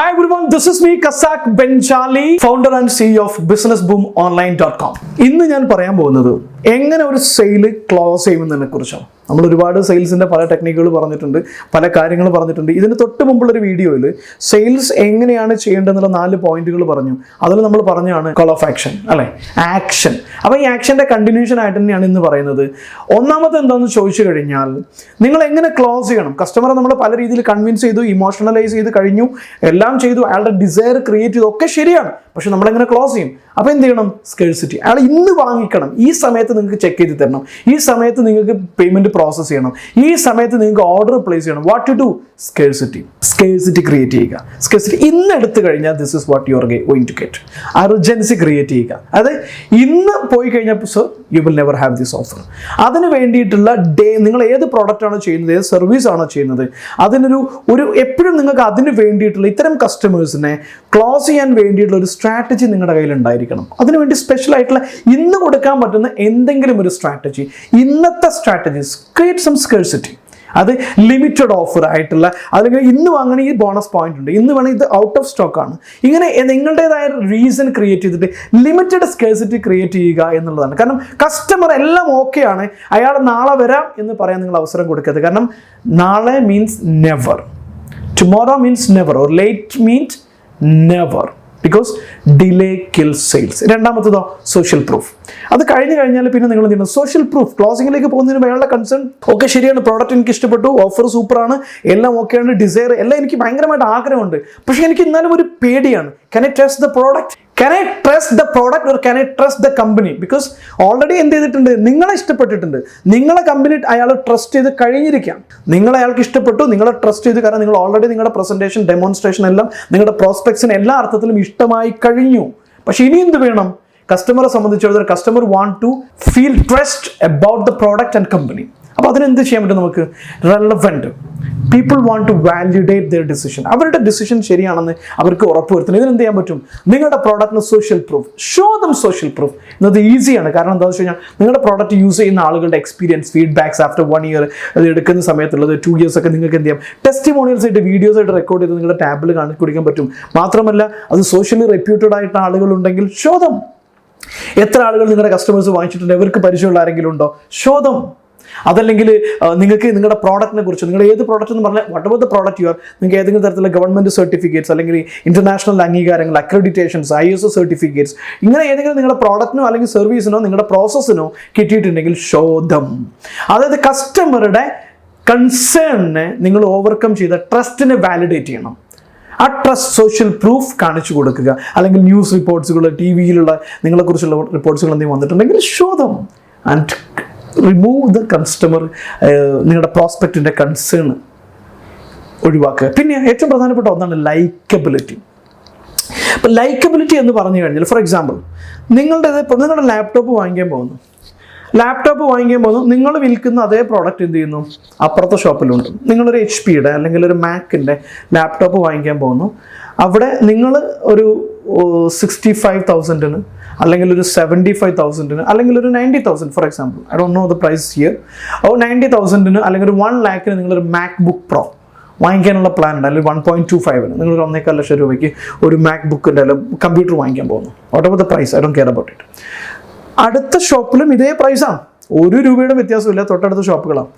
Hi everyone, this is me Casac Benjali, founder and CEO of businessboomonline.com. ഇന്ന് ഞാൻ പറയാൻ പോകുന്നത് എങ്ങനെ ഒരു സെയിൽ ക്ലോസ് ചെയ്യുമെന്നതിനെ കുറിച്ചാണ്. നമ്മൾ ഒരുപാട് സെയിൽസിന്റെ പല ടെക്നിക്കുകൾ പറഞ്ഞിട്ടുണ്ട്, പല കാര്യങ്ങൾ പറഞ്ഞിട്ടുണ്ട്. ഇതിന് തൊട്ട് മുമ്പുള്ളൊരു വീഡിയോയിൽ സെയിൽസ് എങ്ങനെയാണ് ചെയ്യേണ്ടതെന്നുള്ള 4 പോയിന്റുകൾ പറഞ്ഞു. അതിൽ നമ്മൾ പറഞ്ഞാണ് കോൾ ഓഫ് ആക്ഷൻ, അല്ലെ, ആക്ഷൻ. അപ്പോൾ ഈ ആക്ഷന്റെ കണ്ടിന്യൂഷൻ ആയിട്ട് തന്നെയാണ് ഇന്ന് പറയുന്നത്. ഒന്നാമത് എന്താണെന്ന് ചോദിച്ചു കഴിഞ്ഞാൽ, നിങ്ങൾ എങ്ങനെ ക്ലോസ് ചെയ്യണം. കസ്റ്റമറെ നമ്മൾ പല രീതിയിൽ കൺവിൻസ് ചെയ്തു, ഇമോഷണലൈസ് ചെയ്ത് കഴിഞ്ഞു, എല്ലാം ചെയ്തു, അയാളുടെ ഡിസയർ ക്രിയേറ്റ് ചെയ്തു, ഒക്കെ ശരിയാണ്. പക്ഷെ നമ്മളെങ്ങനെ ക്ലോസ് ചെയ്യും? അപ്പോൾ എന്ത് ചെയ്യണം? സ്കേഴ്സിറ്റി. അയാൾ ഇന്ന് വാങ്ങിക്കണം, ഈ സമയത്ത് നിങ്ങൾക്ക് ചെക്ക് ചെയ്ത് തരണം, ഈ സമയത്ത് നിങ്ങൾക്ക് പേയ്മെന്റ് പ്രോസസ് ചെയ്യണം, ഈ സമയത്ത് നിങ്ങൾക്ക് ഓർഡർ പ്ലേസ് ചെയ്യണം. What to do? Scarcity create ചെയ്യുക. സ്കേഴ്സിറ്റി ഇന്ന് എടുത്തു കഴിഞ്ഞാൽ this is what you are going to get. Urgency create ചെയ്യുക. അതായത് ഇന്ന് പോയി കഴിഞ്ഞാൽ sir you will never have this offer. അതിന് വേണ്ടിയിട്ടുള്ള നിങ്ങൾ ഏത് പ്രോഡക്റ്റ് ആണോ ചെയ്യുന്നത്, ഏത് സർവീസ് ആണോ ചെയ്യുന്നത്, അതിനൊരു എപ്പോഴും നിങ്ങൾക്ക് അതിന് വേണ്ടിയിട്ടുള്ള ഇത്തരം കസ്റ്റമേഴ്സിനെ ക്ലോസ് ചെയ്യാൻ വേണ്ടിയിട്ടുള്ള ഒരു സ്ട്രാറ്റജി നിങ്ങളുടെ കയ്യിൽ ഉണ്ടായിരിക്കണം. അതിനുവേണ്ടി സ്പെഷ്യൽ ആയിട്ടുള്ള ഇന്ന് കൊടുക്കാൻ പറ്റുന്ന എന്തെങ്കിലും ഒരു സ്ട്രാറ്റജി. ഇന്നത്തെ സ്ട്രാറ്റജീസ് ക്രിയേറ്റ് സം സ്കേഴ്സിറ്റി. അത് ലിമിറ്റഡ് ഓഫർ ആയിട്ടുള്ള, അല്ലെങ്കിൽ ഇന്ന് വാങ്ങണമെങ്കിൽ ബോണസ് പോയിന്റ് ഉണ്ട്, ഇന്ന് വേണമെങ്കിൽ ഇത് ഔട്ട് ഓഫ് സ്റ്റോക്ക് ആണ്, ഇങ്ങനെ നിങ്ങളുടേതായ റീസൺ ക്രിയേറ്റ് ചെയ്തിട്ട് ലിമിറ്റഡ് സ്കേഴ്സിറ്റി ക്രിയേറ്റ് ചെയ്യുക എന്നുള്ളതാണ്. കാരണം കസ്റ്റമർ എല്ലാം ഓക്കെ ആണ്, അയാൾ നാളെ വരാം എന്ന് പറയാൻ നിങ്ങൾ അവസരം കൊടുക്കരുത്. കാരണം നാളെ means never, tomorrow means never, or late means never, because delay kill sales. രണ്ടാമത്തതോ സോഷ്യൽ പ്രൂഫ്. അത് കഴിഞ്ഞാൽ പിന്നെ നിങ്ങൾ എന്ത് ചെയ്യണം? Social proof. ക്ലോസിംഗിലേക്ക് പോകുന്നതിന് അയാളുടെ കൺസേൺ ഒക്കെ ശരിയാണ്, പ്രോഡക്റ്റ് എനിക്ക് ഇഷ്ടപ്പെട്ടു, ഓഫർ സൂപ്പറാണ്, എല്ലാം ഓക്കെയാണ്, ഡിസയർ എല്ലാം എനിക്ക് ഭയങ്കരമായിട്ട് ആഗ്രഹമുണ്ട്, പക്ഷെ എനിക്ക് എന്നാലും ഒരു പേടിയാണ്. Can I trust the product? Can I trust the product or can I trust the company? Because already എന്ത് ചെയ്തിട്ടുണ്ട്, നിങ്ങളെ ഇഷ്ടപ്പെട്ടിട്ടുണ്ട്, നിങ്ങളെ കമ്പനി അയാൾ ട്രസ്റ്റ് ചെയ്ത് കഴിഞ്ഞിരിക്കാം. നിങ്ങളെ അയാൾക്ക് ഇഷ്ടപ്പെട്ടു, നിങ്ങളെ ട്രസ്റ്റ് ചെയ്ത്, കാരണം നിങ്ങൾ ഓൾറെഡി നിങ്ങളുടെ പ്രസന്റേഷൻ, ഡെമോൺസ്ട്രേഷൻ എല്ലാം നിങ്ങളുടെ പ്രോസ്പെക്ട്സിന് എല്ലാ അർത്ഥത്തിലും ഇഷ്ടമായി കഴിഞ്ഞു. പക്ഷെ ഇനി എന്ത് വേണം? കസ്റ്റമറെ സംബന്ധിച്ചിടത്തോളം customer want to feel trust about the product and company. അപ്പോൾ അതിനെന്ത് ചെയ്യാൻ പറ്റും നമുക്ക്? Relevant people want to validate their decision. അവരുടെ ഡിസിഷൻ ശരിയാണെന്ന് അവർക്ക് ഉറപ്പുവരുത്തണം. ഇതിനെന്ത് ചെയ്യാൻ പറ്റും? നിങ്ങളുടെ പ്രോഡക്റ്റിന് social proof. Show them social proof. ഇന്നത് ഈസിയാണ്. കാരണം എന്താണെന്ന് വെച്ച് കഴിഞ്ഞാൽ നിങ്ങളുടെ പ്രോഡക്റ്റ് യൂസ് ചെയ്യുന്ന ആളുകളുടെ എക്സ്പീരിയൻസ്, ഫീഡ്ബാക്സ് ആഫ്റ്റർ 1 year, അത് എടുക്കുന്ന സമയത്തുള്ളത് 2 years ഒക്കെ നിങ്ങൾക്ക് എന്ത് ചെയ്യാം? ടെസ്റ്റിമോണിയൽസ് ആയിട്ട്, വീഡിയോസ് ആയിട്ട് റെക്കോർഡ് ചെയ്ത് നിങ്ങളുടെ ടാബിൽ കാണിക്കാൻ പറ്റും. മാത്രമല്ല അത് സോഷ്യലി റെപ്യൂട്ടഡ് ആയിട്ടുള്ള ആളുകളുണ്ടെങ്കിൽ ഷോ ദം. എത്ര ആളുകൾ നിങ്ങളുടെ കസ്റ്റമേഴ്സ് വാങ്ങിച്ചിട്ടുണ്ട്, ഇവർക്ക് പരിചയമുള്ള ആരെങ്കിലും ഉണ്ടോ? ഷോ ദം. അതല്ലെങ്കിൽ നിങ്ങൾക്ക് നിങ്ങളുടെ പ്രോഡക്റ്റിനെ കുറിച്ച്, നിങ്ങൾ ഏത് പ്രോഡക്റ്റ് എന്ന് പറഞ്ഞാൽ what ever the product you are, നിങ്ങൾക്ക് ഏതെങ്കിലും തരത്തിലുള്ള ഗവൺമെന്റ് സർട്ടിഫിക്കറ്റ്സ്, അല്ലെങ്കിൽ ഇന്റർനാഷണൽ അംഗീകാരങ്ങൾ, അക്രഡിറ്റേഷൻസ്, ISO സർട്ടിഫിക്കറ്റ്സ്, ഇങ്ങനെ ഏതെങ്കിലും നിങ്ങളുടെ പ്രോഡക്റ്റിനോ അല്ലെങ്കിൽ സർവീസിനോ നിങ്ങളുടെ പ്രോസസ്സിനോ കിട്ടിയിട്ടുണ്ടെങ്കിൽ ഷോ ദം. അതായത് കസ്റ്റമറുടെ കൺസേണിനെ നിങ്ങൾ ഓവർകം ചെയ്ത ട്രസ്റ്റിനെ വാലിഡേറ്റ് ചെയ്യണം. ആ ട്രസ്റ്റ് സോഷ്യൽ പ്രൂഫ് കാണിച്ചു കൊടുക്കുക. അല്ലെങ്കിൽ ന്യൂസ് റിപ്പോർട്ട്സുകൾ, TV-യിലുള്ള നിങ്ങളെക്കുറിച്ചുള്ള റിപ്പോർട്ട്സുകൾ എന്തെങ്കിലും വന്നിട്ടുണ്ടെങ്കിൽ show them and remove the customer. നിങ്ങളുടെ പ്രോസ്പെക്റ്റിൻ്റെ കൺസേൺ ഒഴിവാക്കുക. പിന്നെ ഏറ്റവും പ്രധാനപ്പെട്ട ഒന്നാണ് ലൈക്കബിലിറ്റി. ഇപ്പം ലൈക്കബിലിറ്റി എന്ന് പറഞ്ഞു കഴിഞ്ഞാൽ, ഫോർ എക്സാമ്പിൾ, നിങ്ങളുടെ ലാപ്ടോപ്പ് വാങ്ങിക്കാൻ പോകുന്നു, നിങ്ങൾ വിൽക്കുന്ന അതേ പ്രോഡക്റ്റ് എന്ത് ചെയ്യുന്നു? അപ്പുറത്തെ ഷോപ്പിലുണ്ട്. നിങ്ങളൊരു HP-യുടെ അല്ലെങ്കിൽ ഒരു Mac-ന്റെ ലാപ്ടോപ്പ് വാങ്ങിക്കാൻ പോകുന്നു. അവിടെ നിങ്ങൾ ഒരു 65,000-ന് അല്ലെങ്കിൽ ഒരു 75,000-ന് അല്ലെങ്കിൽ ഒരു 90,000, for example, I don't know the price here, 90,000-ന് അല്ലെങ്കിൽ ഒരു 1 lakhന് നിങ്ങളൊരു MacBook Pro വാങ്ങിക്കാനുള്ള പ്ലാൻ ഉണ്ട്. അല്ലെങ്കിൽ 1.25-ന് നിങ്ങളൊരു 1.25 ലക്ഷം രൂപയ്ക്ക് ഒരു MacBook-ൻ്റെ അല്ലെങ്കിൽ കമ്പ്യൂട്ടർ വാങ്ങിക്കാൻ പോകുന്നു. Whatever the price, I don't care about it. അടുത്ത ഷോപ്പിലും ഇതേ പ്രൈസാണ്, 1 രൂപയുടെ വ്യത്യാസമില്ല, തൊട്ടടുത്ത ഷോപ്പുകളാണ്.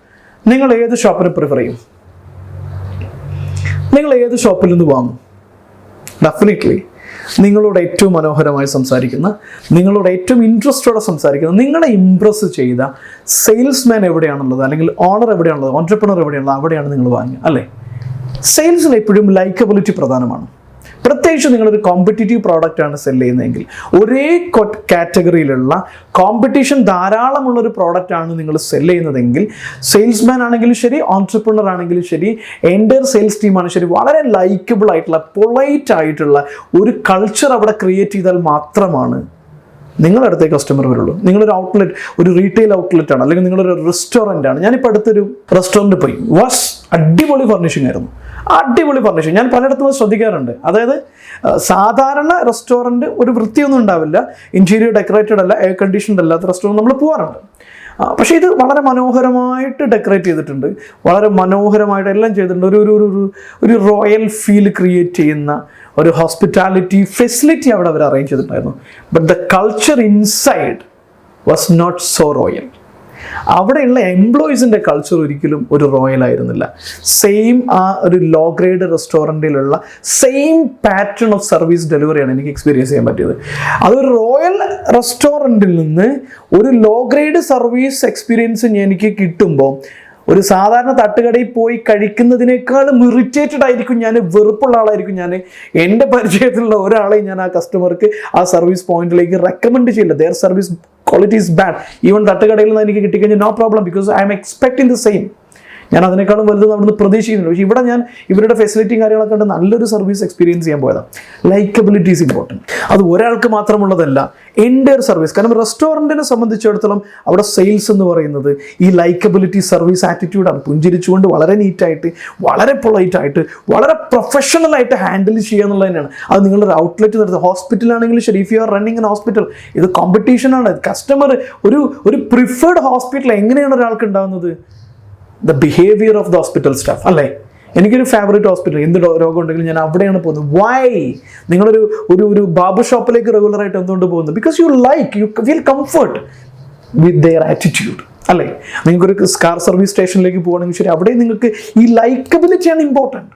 നിങ്ങൾ ഏത് ഷോപ്പിനെ പ്രിഫർ ചെയ്യും? നിങ്ങൾ ഏത് ഷോപ്പിൽ നിന്ന് വാങ്ങും? ഡെഫിനറ്റ്ലി നിങ്ങളോട് ഏറ്റവും മനോഹരമായി സംസാരിക്കുന്ന, നിങ്ങളോട് ഏറ്റവും ഇൻട്രസ്റ്റോടെ സംസാരിക്കുന്ന, നിങ്ങളെ ഇംപ്രസ് ചെയ്ത സെയിൽസ്മാൻ എവിടെയാണുള്ളത്, അല്ലെങ്കിൽ ഓണർ എവിടെയാണുള്ളത്, ഓൺട്രപ്രണർ എവിടെയാണുള്ളത്, അവിടെയാണ് നിങ്ങൾ വാങ്ങുക, അല്ലേ? സെയിൽസിൽ എപ്പോഴും ലൈക്കബിലിറ്റി പ്രധാനമാണ്. പ്രത്യേകിച്ച് നിങ്ങളൊരു കോമ്പറ്റീറ്റീവ് പ്രോഡക്റ്റ് ആണ് സെല് ചെയ്യുന്നതെങ്കിൽ, ഒരേ കാറ്റഗറിയിലുള്ള കോമ്പറ്റീഷൻ ധാരാളമുള്ളൊരു പ്രോഡക്റ്റ് ആണ് നിങ്ങൾ സെല് ചെയ്യുന്നതെങ്കിൽ, സെയിൽസ്മാൻ ആണെങ്കിലും ശരി, ഓൺട്രപ്രണർ ആണെങ്കിലും ശരി, എൻ്റയർ സെയിൽസ് ടീമാണ് ശരി, വളരെ ലൈക്കബിൾ ആയിട്ടുള്ള, പൊളൈറ്റ് ആയിട്ടുള്ള ഒരു കൾച്ചർ അവിടെ ക്രിയേറ്റ് ചെയ്താൽ മാത്രമാണ് നിങ്ങളുടെ അടുത്തേക്ക് കസ്റ്റമർ വരുള്ളൂ. നിങ്ങളൊരു ഔട്ട്ലെറ്റ്, ഒരു റീറ്റെയിൽ ഔട്ട്ലെറ്റ് ആണ്, അല്ലെങ്കിൽ നിങ്ങളൊരു റെസ്റ്റോറൻ്റ് ആണ്. ഞാനിപ്പോൾ അടുത്തൊരു റെസ്റ്റോറൻറ്റ് പോയി, അടിപൊളി ഫർണിഷിംഗ് ആയിരുന്നു, അടിപൊളി ഫർണിഷിംഗ്. ഞാൻ പലയിടത്തും ശ്രദ്ധിക്കാറുണ്ട്. അതായത് സാധാരണ റെസ്റ്റോറൻറ്റ് ഒരു വൃത്തിയൊന്നും ഉണ്ടാവില്ല, ഇൻറ്റീരിയർ ഡെക്കറേറ്റഡ് അല്ല, എയർ കണ്ടീഷൻഡ് അല്ലാത്ത റെസ്റ്റോറൻറ്റ് നമ്മൾ പോകാറുണ്ട്. പക്ഷേ ഇത് വളരെ മനോഹരമായിട്ട് ഡെക്കറേറ്റ് ചെയ്തിട്ടുണ്ട്, വളരെ മനോഹരമായിട്ട് എല്ലാം ചെയ്തിട്ടുണ്ട്. ഒരു ഒരു ഒരു ഒരു റോയൽ ഫീൽ ക്രിയേറ്റ് ചെയ്യുന്ന ഒരു ഹോസ്പിറ്റാലിറ്റി ഫെസിലിറ്റി അവിടെ അവർ അറേഞ്ച് ചെയ്തിട്ടുണ്ടായിരുന്നു. But the culture inside was not so royal. അവിടെയുള്ള എംപ്ലോയീസിൻ്റെ കൾച്ചർ ഒരിക്കലും ഒരു റോയൽ ആയിരുന്നില്ല. സെയിം ആ ഒരു ലോ ഗ്രേഡ് റെസ്റ്റോറൻറ്റിലുള്ള സെയിം പാറ്റേൺ ഓഫ് സർവീസ് ഡെലിവറിയാണ് എനിക്ക് എക്സ്പീരിയൻസ് ചെയ്യാൻ പറ്റിയത്. അതൊരു റോയൽ റെസ്റ്റോറൻറ്റിൽ നിന്ന് ഒരു ലോ ഗ്രേഡ് സർവീസ് എക്സ്പീരിയൻസ് എനിക്ക് കിട്ടുമ്പോൾ ഒരു സാധാരണ തട്ടുകടയിൽ പോയി കഴിക്കുന്നതിനേക്കാളും ഇറിറ്റേറ്റഡ് ആയിരിക്കും ഞാൻ, വെറുപ്പുള്ള ആളായിരിക്കും ഞാൻ. എൻ്റെ പരിചയത്തിലുള്ള ഒരാളെയും ഞാൻ ആ കസ്റ്റമർക്ക് ആ സർവീസ് പോയിന്റിലേക്ക് റെക്കമെൻഡ് ചെയ്യില്ല. Their service quality is bad. Even തട്ടുകടയിൽ നിന്ന് എനിക്ക് കിട്ടിക്കഴിഞ്ഞാൽ no problem, because I'm expecting the same. ഞാൻ അതിനേക്കാളും വലുത് അവിടുന്ന് പ്രതീക്ഷിക്കുന്നില്ല. പക്ഷേ ഇവിടെ ഞാൻ ഇവരുടെ ഫെസിലിറ്റിയും കാര്യങ്ങളൊക്കെ കണ്ട് നല്ലൊരു സർവീസ് എക്സ്പീരിയൻസ് ചെയ്യാൻ പോയതാണ്. Likeability is important. അത് ഒരാൾക്ക് മാത്രമുള്ളതല്ല, എൻ്റെ ഒരു സർവീസ്. കാരണം റെസ്റ്റോറൻറ്റിനെ സംബന്ധിച്ചിടത്തോളം അവിടെ സെയിൽസ് എന്ന് പറയുന്നത് ഈ ലൈക്കബിലിറ്റി സർവീസ് ആറ്റിറ്റ്യൂഡാണ്. പുഞ്ചിരിച്ചുകൊണ്ട് വളരെ നീറ്റായിട്ട്, വളരെ പൊളൈറ്റായിട്ട്, വളരെ പ്രൊഫഷണലായിട്ട് ഹാൻഡിൽ ചെയ്യുക എന്നുള്ളത് തന്നെയാണ്. അത് നിങ്ങളൊരു ഔട്ട്ലെറ്റ് നടത്തുക, ഹോസ്പിറ്റലാണെങ്കിൽ ശരി, if you are running N hospital, ഇത് കോമ്പറ്റീഷനാണ്. കസ്റ്റമർ ഒരു പ്രിഫേർഡ് ഹോസ്പിറ്റൽ എങ്ങനെയാണ് ഒരാൾക്ക് ഉണ്ടാകുന്നത്? The behaviour of the hospital staff അല്ലേ. എനിക്കൊരു ഫേവറേറ്റ് ഹോസ്പിറ്റൽ, എന്ത് രോഗം ഉണ്ടെങ്കിലും ഞാൻ അവിടെയാണ് പോകുന്നത്. വൈ? നിങ്ങളൊരു ഒരു ബാബർ ഷോപ്പിലേക്ക് റെഗുലറായിട്ട് എന്തുകൊണ്ട് പോകുന്നത്? Because you feel comfort with their attitude അല്ലേ. നിങ്ങൾക്കൊരു കാർ സർവീസ് സ്റ്റേഷനിലേക്ക് പോകുകയാണെങ്കിൽ ശരി, അവിടെ നിങ്ങൾക്ക് ഈ ലൈക്കബിലിറ്റിയാണ് ഇമ്പോർട്ടൻറ്റ്.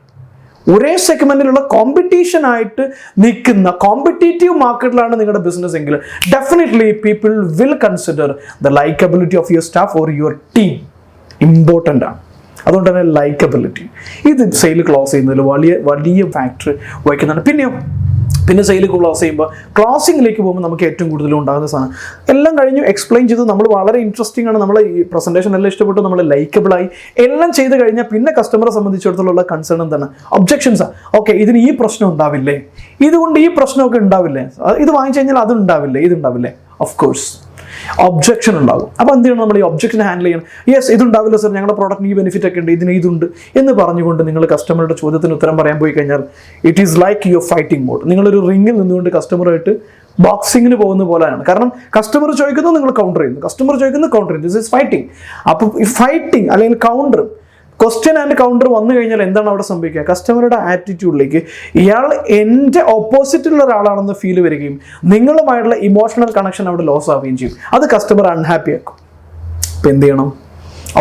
ഒരേ സെഗ്മെന്റിലുള്ള കോമ്പറ്റീഷൻ ആയിട്ട് നിൽക്കുന്ന കോമ്പറ്റേറ്റീവ് മാർക്കറ്റിലാണ് നിങ്ങളുടെ ബിസിനസ് എങ്കിൽ definitely people will consider the likeability of your staff or your team important ആണ്. അതുകൊണ്ട് തന്നെ ലൈക്കബിലിറ്റി ഇത് സെയിൽ ക്ലോസ് ചെയ്യുന്നതിൽ വലിയ ഫാക്ടർ വഹിക്കുന്നതാണ്. പിന്നെ സെയിൽ ക്ലോസ് ചെയ്യുമ്പോൾ ക്ലോസിങ്ങിലേക്ക് പോകുമ്പോൾ നമുക്ക് ഏറ്റവും കൂടുതൽ ഉണ്ടാകുന്ന സാധനം എല്ലാം കഴിഞ്ഞു എക്സ്പ്ലെയിൻ ചെയ്ത് നമ്മൾ വളരെ ഇൻട്രസ്റ്റിംഗ് ആണ്, നമ്മൾ ഈ പ്രസൻറ്റേഷൻ എല്ലാം ഇഷ്ടപ്പെട്ടു, നമ്മൾ ലൈക്കബിളായി എല്ലാം ചെയ്ത് കഴിഞ്ഞാൽ പിന്നെ കസ്റ്റമറെ സംബന്ധിച്ചിടത്തോളം കൺസേൺ എന്താണ്? ഒബ്ജെക്ഷൻസാണ്. ഓക്കെ, ഇതിന് ഈ പ്രശ്നം ഉണ്ടാവില്ലേ, ഇതുകൊണ്ട് ഈ പ്രശ്നമൊക്കെ ഉണ്ടാവില്ലേ, ഇത് വാങ്ങിച്ചു കഴിഞ്ഞാൽ അത് ഉണ്ടാവില്ലേ, ഇതുണ്ടാവില്ലേ? ഓഫ് കോഴ്സ് ഒബ്ജെക്ഷൻ ഉണ്ടാകും. അപ്പോൾ എന്ത് ചെയ്യണം? നമ്മൾ ഈ ഒബ്ജെക്ഷൻ ഹാൻഡിൽ ചെയ്യണം. യെസ്, ഇതുണ്ടാവില്ല സർ, ഞങ്ങളുടെ പ്രോഡക്റ്റിന് ഈ ബെനിഫിറ്റ് ഒക്കെ ഉണ്ട്, ഇതിന് ഇതുണ്ട് എന്ന് പറഞ്ഞുകൊണ്ട് നിങ്ങൾ കസ്റ്റമറുടെ ചോദ്യത്തിന് ഉത്തരം പറയാൻ പോയി കഴിഞ്ഞാൽ it is like your fighting mode. നിങ്ങളൊരു റിങ്ങിൽ നിന്നുകൊണ്ട് കസ്റ്റമറുമായിട്ട് ബോക്സിങ്ങിന് പോകുന്ന പോലെയാണ്. കാരണം കസ്റ്റമർ ചോദിക്കുന്നു, നിങ്ങൾ കൗണ്ടർ ചെയ്യുന്നു, കസ്റ്റമർ ചോദിക്കുന്നു, കൗണ്ടർ ചെയ്യുന്നു. This is fighting. അപ്പോൾ ഈ ഫൈറ്റിംഗ് അല്ലെങ്കിൽ കൗണ്ടർ, ക്വസ്റ്റ്യൻ ആൻഡ് കൗണ്ടർ വന്നു കഴിഞ്ഞാൽ എന്താണ് അവിടെ സംഭവിക്കുക? കസ്റ്റമറുടെ ആറ്റിറ്റ്യൂഡിലേക്ക് ഇയാൾ എൻ്റെ ഓപ്പോസിറ്റുള്ള ഒരാളാണെന്ന് ഫീൽ വരികയും നിങ്ങളുമായിട്ടുള്ള ഇമോഷണൽ കണക്ഷൻ അവിടെ ലോസ് ആവുകയും ചെയ്യും. അത് കസ്റ്റമർ അൺഹാപ്പി ആക്കും. അപ്പം എന്ത് ചെയ്യണം?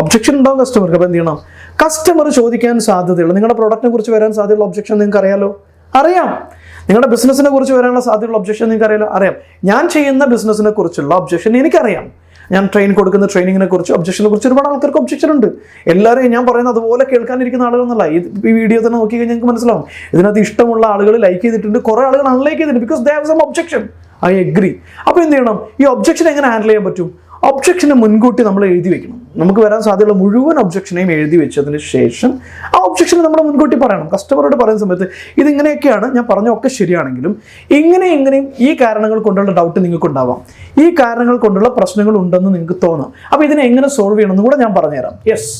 ഒബ്ജെക്ഷൻ ഉണ്ടാവും കസ്റ്റമർക്ക്. അപ്പോൾ എന്ത് ചെയ്യണം? കസ്റ്റമർ ചോദിക്കാൻ സാധ്യതയുള്ള, നിങ്ങളുടെ പ്രോഡക്റ്റിനെ കുറിച്ച് വരാൻ സാധ്യതയുള്ള ഒബ്ജെക്ഷൻ നിങ്ങൾക്ക് അറിയാം. നിങ്ങളുടെ ബിസിനസ്സിനെ കുറിച്ച് വരാനുള്ള സാധ്യതയുള്ള ഒബ്ജെക്ഷൻ നിങ്ങൾക്ക് അറിയാം. ഞാൻ ചെയ്യുന്ന ബിസിനസ്സിനെ കുറിച്ചുള്ള ഒബ്ജെക്ഷൻ എനിക്കറിയാം. ഞാൻ കൊടുക്കുന്ന ട്രെയിനിങ്ങിനെ കുറിച്ച് ഒബ്ജെക്ഷനെ കുറിച്ച് ഒരുപാട് ആൾക്കാർക്ക് ഒബ്ജെക്ഷൻ ഉണ്ട്. എല്ലാവരെയും ഞാൻ പറയുന്നത് അതുപോലെ കേൾക്കാനിരിക്കുന്ന ആളുകളെന്നല്ല. ഈ വീഡിയോ തന്നെ നോക്കി കഴിഞ്ഞാൽ നിങ്ങൾക്ക് മനസ്സിലാവും. ഇതിനകത്ത് ഇഷ്ടമുള്ള ആളുകൾ ലൈക്ക് ചെയ്തിട്ടുണ്ട്, കുറേ ആളുകൾ അൺലൈക്ക് ചെയ്തിട്ടുണ്ട്, because they have some objection. I agree. അപ്പോൾ എന്ത് ചെയ്യണം? ഈ ഒബ്ജെക്ഷൻ എങ്ങനെ ഹാൻഡിൽ ചെയ്യാൻ പറ്റും? ഒബ്ജെക്ഷനെ മുൻകൂട്ടി നമ്മൾ എഴുതി വെക്കണം. നമുക്ക് വരാൻ സാധ്യതയുള്ള മുഴുവൻ ഒബ്ജെക്ഷനെയും എഴുതി വെച്ചതിന് ശേഷം ആ ഒബ്ജെക്ഷൻ നമ്മൾ മുൻകൂട്ടി പറയണം. കസ്റ്റമറോട് പറയുന്ന സമയത്ത് ഇതിങ്ങനെയൊക്കെയാണ്, ഞാൻ പറഞ്ഞൊക്കെ ശരിയാണെങ്കിലും ഇങ്ങനെയും ഈ കാരണങ്ങൾ കൊണ്ടുള്ള ഡൗട്ട് നിങ്ങൾക്ക് ഉണ്ടാവാം, ഈ കാരണങ്ങൾ കൊണ്ടുള്ള പ്രശ്നങ്ങൾ ഉണ്ടെന്ന് നിങ്ങൾക്ക് തോന്നാം. അപ്പോൾ ഇതിനെ എങ്ങനെ സോൾവ് ചെയ്യണമെന്ന് കൂടെ ഞാൻ പറഞ്ഞുതരാം. Yes,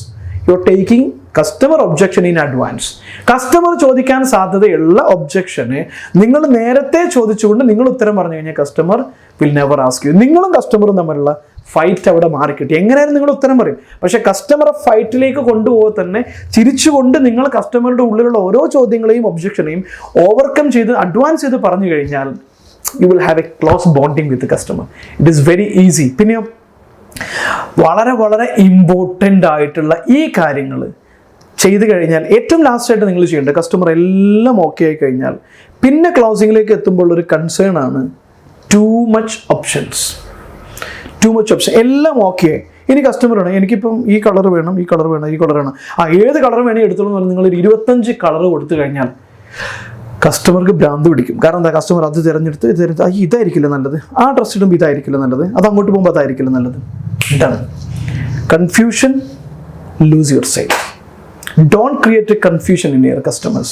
you are taking customer objection in advance. Customer ചോദിക്കാൻ സാധ്യതയുള്ള ഒബ്ജെക്ഷനെ നിങ്ങൾ നേരത്തെ ചോദിച്ചുകൊണ്ട് നിങ്ങൾ ഉത്തരം പറഞ്ഞു കഴിഞ്ഞാൽ customer will never ask you. നിങ്ങളും കസ്റ്റമറും തമ്മിലുള്ള ഫൈറ്റ് അവിടെ മാറിക്കിട്ടി. എങ്ങനെയായാലും നിങ്ങൾ ഉത്തരം പറയും. പക്ഷേ കസ്റ്റമറെ ഫൈറ്റിലേക്ക് കൊണ്ടുപോകാൻ തന്നെ ചിരിച്ചുകൊണ്ട് നിങ്ങൾ കസ്റ്റമറുടെ ഉള്ളിലുള്ള ഓരോ ചോദ്യങ്ങളെയും ഒബ്ജെക്ഷനെയും ഓവർകം ചെയ്ത് അഡ്വാൻസ് ചെയ്ത് പറഞ്ഞു കഴിഞ്ഞാൽ you will have A close bonding with customer. It is very easy. പിന്നെ വളരെ ഇമ്പോർട്ടൻ്റ് ആയിട്ടുള്ള ഈ കാര്യങ്ങൾ ചെയ്ത് കഴിഞ്ഞാൽ ഏറ്റവും ലാസ്റ്റായിട്ട് നിങ്ങൾ ചെയ്യേണ്ടത്, കസ്റ്റമർ എല്ലാം ഓക്കെ ആയി കഴിഞ്ഞാൽ പിന്നെ ക്ലോസിങ്ങിലേക്ക് എത്തുമ്പോൾ ഒരു കൺസേൺ ആണ് ടു മച്ച് ഓപ്ഷൻ. എല്ലാം ഓക്കെ, ഇനി കസ്റ്റമർ ആണ് എനിക്കിപ്പം ഈ കളർ വേണം, ഈ കളർ വേണം, ഈ കളർ വേണം, ഏത് കളർ വേണേൽ എടുത്തോളൂ എന്ന് പറഞ്ഞാൽ നിങ്ങൾ 25 കളർ കൊടുത്തു കഴിഞ്ഞാൽ കസ്റ്റമർക്ക് ഭ്രാന്ത് പിടിക്കും. കാരണം എന്താ? കസ്റ്റമർ അത് തിരഞ്ഞെടുത്ത് ഇതായിരിക്കില്ല നല്ലത്, ആ ഡ്രസ് ഇടുമ്പോൾ ഇതായിരിക്കില്ല നല്ലത്, അത് അങ്ങോട്ട് പോകുമ്പോൾ അതായിരിക്കില്ല നല്ലത്. ഇതാണ് confusion. Loose your sale. Don't create A confusion in your customers.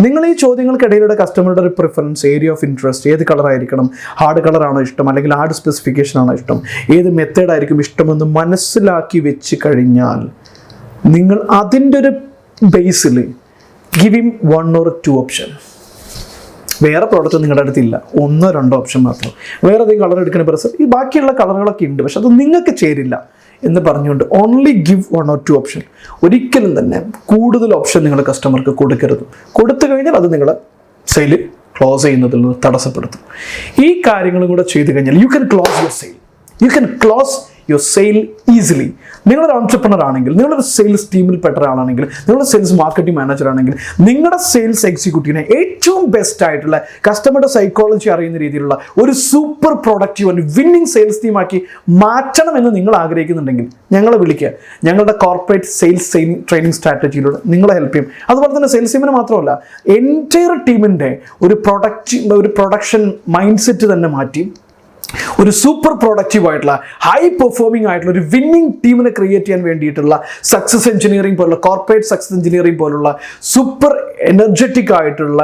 നിങ്ങൾ ഈ ചോദ്യങ്ങൾക്കിടയിലൂടെ കസ്റ്റമറുടെ ഒരു പ്രിഫറൻസ്, ഏരിയ ഓഫ് ഇൻട്രസ്റ്റ്, ഏത് കളറായിരിക്കണം, ഹാർഡ് കളറാണോ ഇഷ്ടം അല്ലെങ്കിൽ ഹാർഡ് സ്പെസിഫിക്കേഷൻ ആണോ ഇഷ്ടം, ഏത് മെത്തേഡായിരിക്കും ഇഷ്ടമെന്ന് മനസ്സിലാക്കി വെച്ച് കഴിഞ്ഞാൽ നിങ്ങൾ അതിൻ്റെ ഒരു ബേസിൽ ഗിവ് ഹിം 1 or 2 ഓപ്ഷൻ. വേറെ പ്രോഡക്റ്റ് നിങ്ങളുടെ അടുത്തില്ല, 1 or 2 ഓപ്ഷൻ മാത്രം. വേറെ ഏതെങ്കിലും കളർ എടുക്കുന്ന പ്രശ്നം, ഈ ബാക്കിയുള്ള കളറുകളൊക്കെ ഉണ്ട്, പക്ഷെ അത് നിങ്ങൾക്ക് ചേരില്ല എന്ന് പറഞ്ഞുകൊണ്ട് ഓൺലി ഗിവ് 1 or 2 ഓപ്ഷൻ. ഒരിക്കലും തന്നെ കൂടുതൽ ഓപ്ഷൻ നിങ്ങൾ കസ്റ്റമർക്ക് കൊടുക്കരുത്. കൊടുത്തു കഴിഞ്ഞാൽ അത് നിങ്ങൾ സെയിൽ ക്ലോസ് ചെയ്യുന്നതിൽ നിന്ന് തടസ്സപ്പെടുത്തും. ഈ കാര്യങ്ങളും കൂടെ ചെയ്തു കഴിഞ്ഞാൽ you can close your sale easily. നിങ്ങളൊരു ഓൺട്രപ്രണർ ആണെങ്കിൽ, നിങ്ങളൊരു സെയിൽസ് ടീമിൽ പെട്ട ഒരാളാണെങ്കിൽ, നിങ്ങളൊരു സെയിൽസ് മാർക്കറ്റിംഗ് മാനേജർ ആണെങ്കിൽ, നിങ്ങളുടെ സെയിൽസ് എക്സിക്യൂട്ടീവിനെ ഏറ്റവും ബെസ്റ്റ് ആയിട്ടുള്ള കസ്റ്റമറുടെ സൈക്കോളജി അറിയുന്ന രീതിയിലുള്ള ഒരു super productive and winning sales ടീമാക്കി മാറ്റണമെന്ന് നിങ്ങൾ ആഗ്രഹിക്കുന്നുണ്ടെങ്കിൽ ഞങ്ങളെ വിളിക്കുക. ഞങ്ങളുടെ കോർപ്പറേറ്റ് സെയിൽസ് ട്രെയിനിങ് സ്ട്രാറ്റജിയിലൂടെ നിങ്ങളെ ഹെൽപ്പ് ചെയ്യും. അതുപോലെ തന്നെ സെയിൽസ് ടീമിന് മാത്രമല്ല, എൻറ്റയർ ടീമിൻ്റെ ഒരു പ്രൊഡക്ഷൻ മൈൻഡ് സെറ്റ് തന്നെ മാറ്റി ഒരു സൂപ്പർ പ്രൊഡക്റ്റീവ് ആയിട്ടുള്ള ഹൈ പെർഫോമിംഗ് ആയിട്ടുള്ള ഒരു വിന്നിംഗ് ടീമിനെ ക്രിയേറ്റ് ചെയ്യാൻ വേണ്ടിയിട്ടുള്ള സക്സസ് എഞ്ചിനീയറിംഗ് പോലുള്ള കോർപ്പറേറ്റ് സക്സസ് എഞ്ചിനീയറിംഗ് പോലുള്ള സൂപ്പർ എനർജറ്റിക് ആയിട്ടുള്ള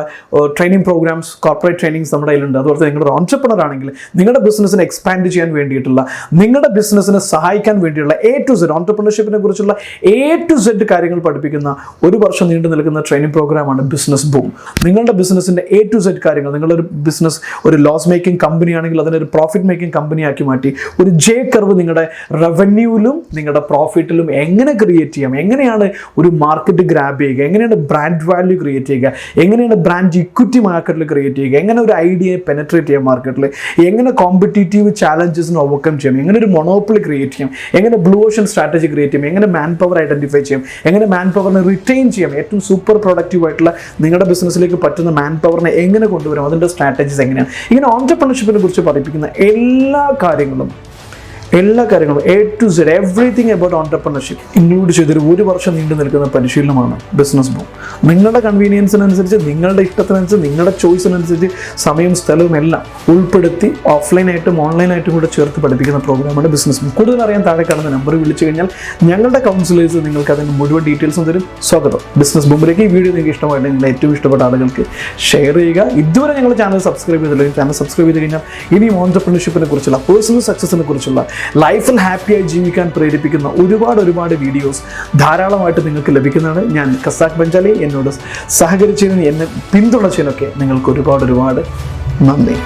ട്രെയിനിങ് പ്രോഗ്രാംസ്, കോർപ്പറേറ്റ് ട്രെയിനിങ്സ് നമ്മുടെ കയ്യിലുണ്ട്. അതുപോലെ നിങ്ങളൊരു ഓൺട്രപ്രണർ ആണെങ്കിൽ നിങ്ങളുടെ ബിസിനസ്സിനെ എക്സ്പാൻഡ് ചെയ്യാൻ വേണ്ടിയിട്ടുള്ള, നിങ്ങളുടെ ബിസിനസ്സിനെ സഹായിക്കാൻ വേണ്ടിയുള്ള A to Z ഓൺട്രപ്രണർഷിപ്പിനെ കുറിച്ചുള്ള A to Z കാര്യങ്ങൾ പഠിപ്പിക്കുന്ന 1 വർഷം നീണ്ടു നിൽക്കുന്ന ട്രെയിനിങ് പ്രോഗ്രാമാണ് ബിസിനസ് ബൂം. നിങ്ങളുടെ ബിസിനസ്സിൻ്റെ A to Z കാര്യങ്ങൾ, നിങ്ങളൊരു ബിസിനസ് ഒരു ലോസ് മേക്കിംഗ് കമ്പനി ആണെങ്കിൽ അതിനൊരു പ്രോഫിറ്റ് മേക്കിംഗ് കമ്പനിയാക്കി മാറ്റി ഒരു J കർവ് നിങ്ങളുടെ റവന്യൂവിലും നിങ്ങളുടെ പ്രോഫിറ്റിലും എങ്ങനെ ക്രിയേറ്റ് ചെയ്യാം, എങ്ങനെയാണ് ഒരു മാർക്കറ്റ് ഗ്രാബ് ചെയ്യുക, എങ്ങനെയാണ് ബ്രാൻഡ് വാല്യൂ ക്രിയേറ്റ് ചെയ്യുക, എങ്ങനെയാണ് ബ്രാൻഡ് ഇക്വിറ്റി മാർക്കറ്റിൽ ക്രിയേറ്റ് ചെയ്യുക, എങ്ങനെ ഒരു ഐഡിയയെ പെനട്രേറ്റ് ചെയ്യാം മാർക്കറ്റിൽ, എങ്ങനെ കോമ്പറ്റീറ്റീവ് ചാലഞ്ചസിന് ഓവർകം ചെയ്യാം, എങ്ങനെ ഒരു മൊണോപ്പൊളി ക്രിയേറ്റ് ചെയ്യാം, എങ്ങനെ ബ്ലൂ ഓഷൻ സ്ട്രാറ്റജി ക്രിയേറ്റ് ചെയ്യാം, എങ്ങനെ മാൻ പവർ ഐഡന്റിഫൈ ചെയ്യാം, എങ്ങനെ മാൻ പവറിനെ റിറ്റെയിൻ ചെയ്യാം, ഏറ്റവും സൂപ്പർ പ്രൊഡക്റ്റീവ് ആയിട്ടുള്ള നിങ്ങളുടെ ബിസിനസ്സിലേക്ക് പറ്റുന്ന മാൻ പവറിനെ എങ്ങനെ കൊണ്ടുവരാം, അതിൻ്റെ സ്ട്രാറ്റജീസ് എങ്ങനെയാണ്. ഇങ്ങനെ ഓൺട്രപ്രണർഷിപ്പിനെ കുറിച്ച് പഠിപ്പിക്കുന്ന എല്ലാ കാര്യങ്ങളും A to Z everything about entrepreneurship include ചെയ്തൊരു 1 വർഷം നീണ്ടു നിൽക്കുന്ന പരിശീലനമാണ് ബിസിനസ് ബൂം. നിങ്ങളുടെ കൺവീനിയൻസിനനുസരിച്ച്, നിങ്ങളുടെ ഇഷ്ടത്തിനനുസരിച്ച്, നിങ്ങളുടെ ചോയ്സിനനുസരിച്ച് സമയവും സ്ഥലവും എല്ലാം ഉൾപ്പെടുത്തി ഓഫ്ലൈനായിട്ടും ഓൺലൈനായിട്ടും കൂടെ ചേർത്ത് പഠിപ്പിക്കുന്ന പ്രോഗ്രാമാണ് ബിസിനസ് ബൂം. കൂടുതൽ അറിയാൻ താഴെ കാണുന്ന നമ്പർ വിളിച്ചു കഴിഞ്ഞാൽ ഞങ്ങളുടെ കൗൺസിലേഴ്സ് നിങ്ങൾക്ക് അതിൻ്റെ മുഴുവൻ ഡീറ്റെയിൽസും തരും. സ്വാഗതം ബിസിനസ് ബൂമിലേക്ക്. ഈ വീഡിയോ നിങ്ങൾക്ക് ഇഷ്ടമായിട്ട് നിങ്ങൾ ഏറ്റവും ഇഷ്ടപ്പെട്ട ആളുകൾക്ക് ഷെയർ ചെയ്യുക. ഇതുവരെ ഞങ്ങളുടെ ചാനൽ സബ്സ്ക്രൈബ് ചെയ്തില്ലെങ്കിൽ ചാനൽ സബ്സ്ക്രൈബ് ചെയ്ത് കഴിഞ്ഞാൽ ഇനിയും ഓൺട്രപ്രണർഷിപ്പിനെ കുറിച്ചുള്ള, പേഴ്സണൽ സക്സസിനെ കുറിച്ചുള്ള, ലൈഫിൽ ഹാപ്പിയായി ജീവിക്കാൻ പ്രേരിപ്പിക്കുന്ന ഒരുപാട് വീഡിയോസ് ധാരാളമായിട്ട് നിങ്ങൾക്ക് ലഭിക്കുന്നതാണ്. ഞാൻ കസാക് ബെഞ്ചാലി. എന്നോട് സഹകരിച്ചതിന്, എന്നെ പിന്തുണച്ചതിനൊക്കെ നിങ്ങൾക്ക് ഒരുപാട് നന്ദി.